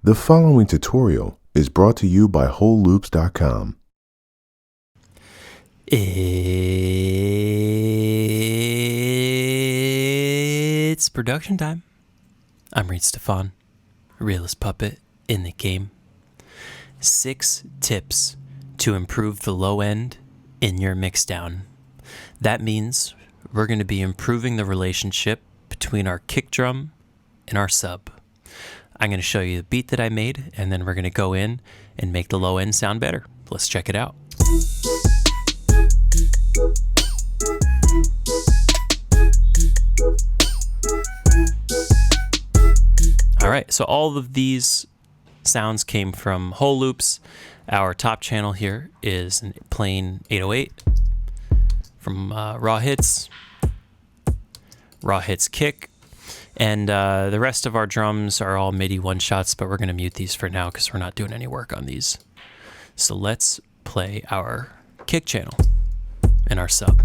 The following tutorial is brought to you by WholeLoops.com. It's production time. I'm Reid Stefan, realist puppet in the game. 6 tips to improve the low end in your mixdown. That means we're going to be improving the relationship between our kick drum and our sub. I'm going to show you the beat that I made, and then we're going to go in and make the low end sound better. Let's check it out. All right, so all of these sounds came from Whole Loops. Our top channel here is a plain 808 from Raw Hits Kick. And the rest of our drums are all MIDI one-shots, but we're going to mute these for now because we're not doing any work on these. So let's play our kick channel and our sub.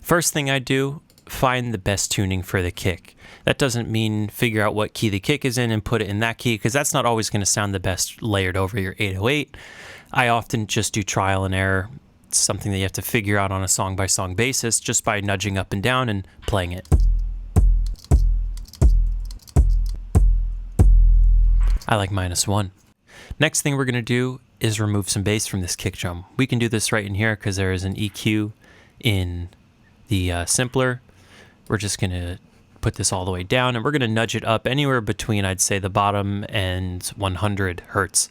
First thing I do, find the best tuning for the kick. That doesn't mean figure out what key the kick is in and put it in that key, because that's not always going to sound the best layered over your 808. I often just do trial and error. It's something that you have to figure out on a song-by-song basis just by nudging up and down and playing it. I like -1. Next thing we're going to do is remove some bass from this kick drum. We can do this right in here because there is an EQ in the simpler. We're just going to put this all the way down, and we're going to nudge it up anywhere between, I'd say, the bottom and 100 hertz.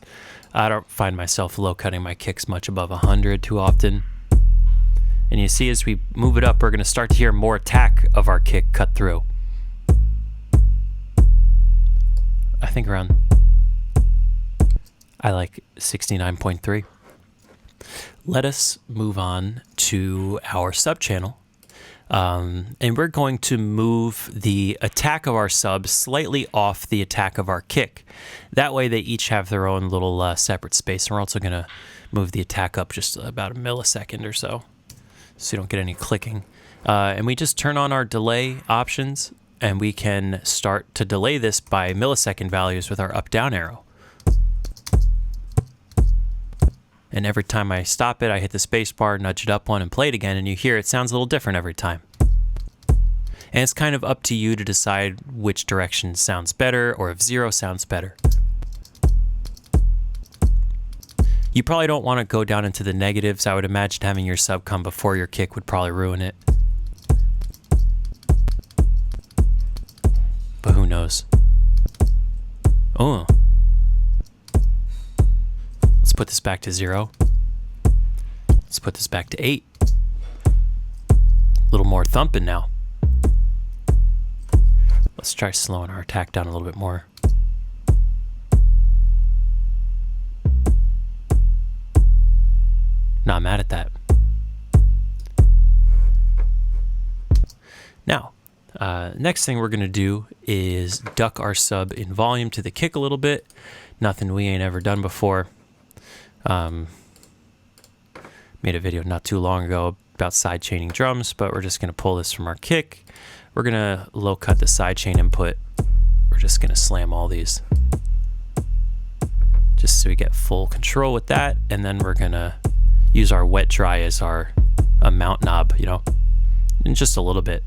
I don't find myself low cutting my kicks much above 100 too often. And you see, as we move it up, we're going to start to hear more attack of our kick cut through. I think around, I like 69.3. Let us move on to our sub channel. And we're going to move the attack of our sub slightly off the attack of our kick. That way they each have their own little separate space. And we're also going to move the attack up just about a millisecond or so you don't get any clicking. And we just turn on our delay options, and we can start to delay this by millisecond values with our up-down arrow. And every time I stop it, I hit the space bar, nudge it up one, and play it again, and you hear it sounds a little different every time. And it's kind of up to you to decide which direction sounds better, or if 0 sounds better. You probably don't want to go down into the negatives. I would imagine having your sub come before your kick would probably ruin it. But who knows? Oh. Let's put this back to 0. Let's put this back to 8. A little more thumping now. Let's try slowing our attack down a little bit more. Not mad at that. Now, next thing we're going to do is duck our sub in volume to the kick a little bit. Nothing we ain't ever done before. Made a video not too long ago about side chaining drums, but we're just going to pull this from our kick. We're going to low cut the side chain input. We're just going to slam all these just so we get full control with that. And then we're going to use our wet dry as our mount knob, you know, and just a little bit.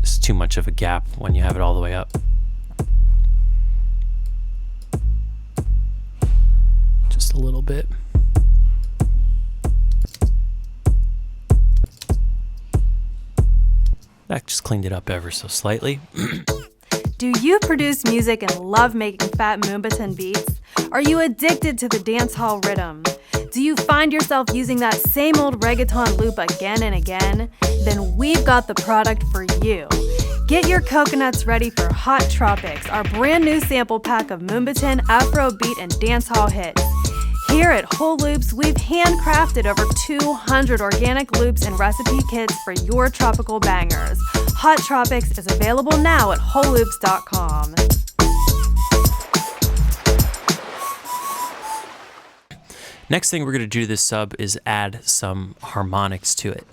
It's too much of a gap when you have it all the way up. Just a little bit. That just cleaned it up ever so slightly. Do you produce music and love making fat Moombahton beats? Are you addicted to the dance hall rhythm? Do you find yourself using that same old reggaeton loop again and again? Then we've got the product for you. Get your coconuts ready for Hot Tropics, our brand new sample pack of Moombahton, Afrobeat, and dancehall hits. Here at Whole Loops, we've handcrafted over 200 organic loops and recipe kits for your tropical bangers. Hot Tropics is available now at WholeLoops.com. Next thing we're going to do to this sub is add some harmonics to it.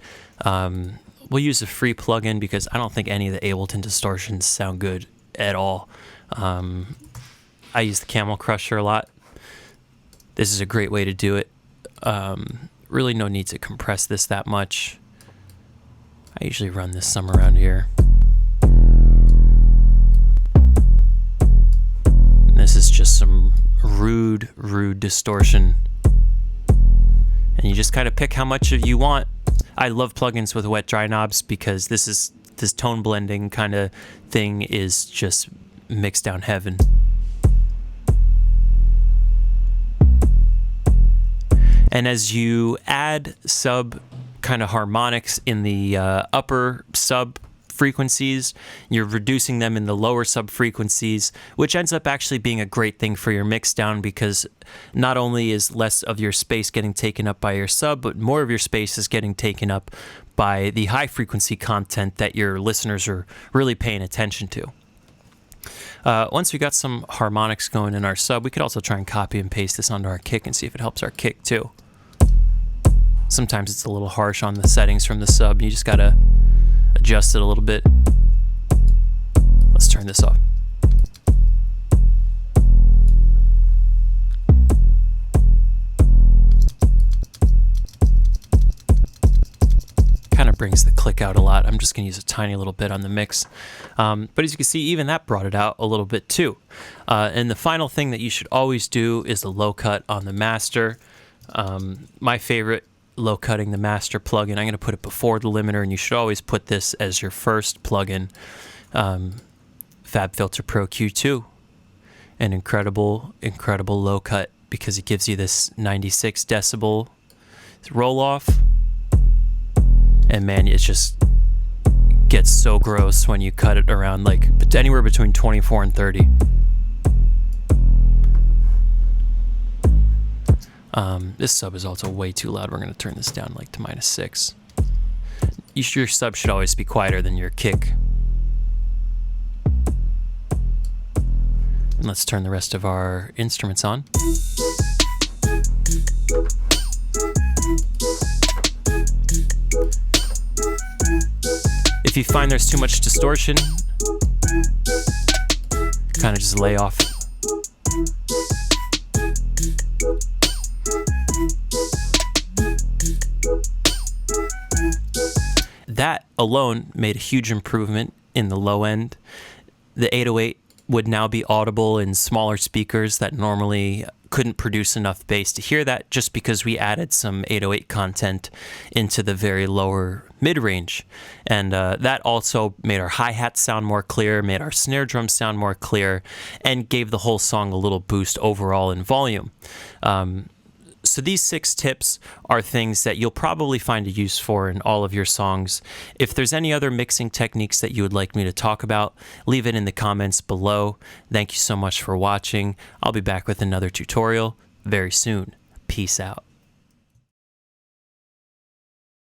We'll use a free plugin because I don't think any of the Ableton distortions sound good at all. I use the Camel Crusher a lot. This is a great way to do it. Really no need to compress this that much. I usually run this some around here. And this is just some rude distortion. And you just kind of pick how much of you want. I love plugins with wet dry knobs because this tone blending kind of thing is just mix down heaven. And as you add sub kind of harmonics in the upper sub frequencies, you're reducing them in the lower sub frequencies, which ends up actually being a great thing for your mix down, because not only is less of your space getting taken up by your sub, but more of your space is getting taken up by the high frequency content that your listeners are really paying attention to. Once we got some harmonics going in our sub, we could also try and copy and paste this onto our kick and see if it helps our kick too. Sometimes it's a little harsh on the settings from the sub. You just gotta adjust it a little bit. Let's turn this off. Kind of brings the click out a lot. I'm just gonna use a tiny little bit on the mix. But as you can see, even that brought it out a little bit too. And the final thing that you should always do is the low cut on the master. My favorite low cutting the master plugin, I'm going to put it before the limiter, and you should always put this as your first plugin. FabFilter Pro Q2, an incredible low cut, because it gives you this 96 decibel roll off, and man, it just gets so gross when you cut it around like anywhere between 24 and 30. This sub is also way too loud. We're going to turn this down like to -6. Your sub should always be quieter than your kick. And let's turn the rest of our instruments on. If you find there's too much distortion, kind of just lay off. That alone made a huge improvement in the low end. The 808 would now be audible in smaller speakers that normally couldn't produce enough bass to hear that, just because we added some 808 content into the very lower mid-range. And that also made our hi-hats sound more clear, made our snare drums sound more clear, and gave the whole song a little boost overall in volume. So these 6 tips are things that you'll probably find a use for in all of your songs. If there's any other mixing techniques that you would like me to talk about, leave it in the comments below. Thank you so much for watching. I'll be back with another tutorial very soon. Peace out.